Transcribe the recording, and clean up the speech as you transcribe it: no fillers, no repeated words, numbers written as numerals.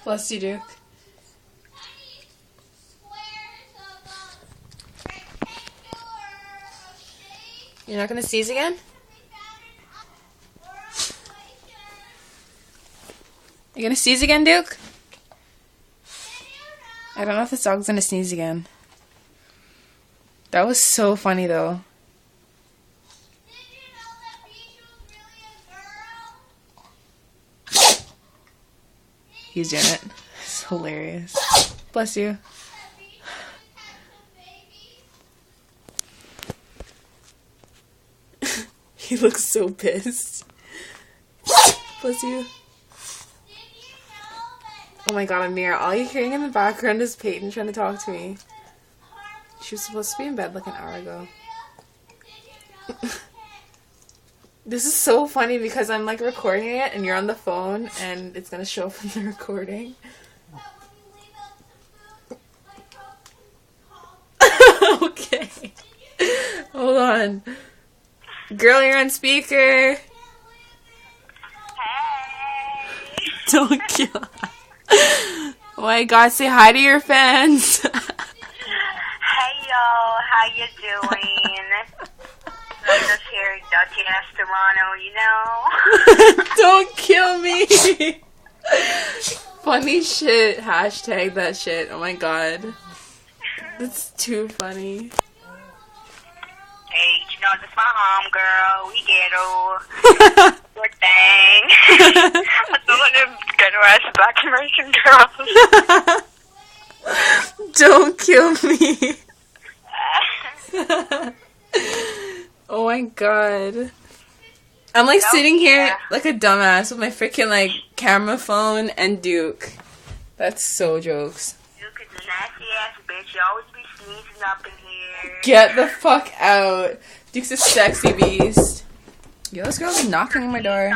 Bless you, Duke. You're not gonna sneeze again? You gonna sneeze again, Duke? I don't know if this dog's gonna sneeze again. That was so funny, though. He's doing it. It's hilarious. Bless you. He looks so pissed. Bless you. Oh my god, Amirah, all you're hearing in the background is Peyton trying to talk to me. She was supposed to be in bed like an hour ago. This is so funny because I'm like recording it and you're on the phone and it's gonna show up in the recording. Okay. Hold on. Girl, you're on speaker. Hey. Don't kill. Oh my god, say hi to your fans. Hey y'all, how you doing? I'm just here in Dutch-ass Toronto, you know? Don't kill me. Funny shit. Hashtag that shit. Oh my god. That's too funny. Hey, you know, this my home girl. We ghetto. Good thing. I don't want to ghetto-ass Black American girls. Don't kill me. Oh my god. I'm like sitting here like a dumbass with my freaking like camera phone and Duke. That's so jokes. Duke is a nasty ass bitch. You always be sneezing up in here. Get the fuck out. Duke's a sexy beast. Yo, this girl's knocking on my door.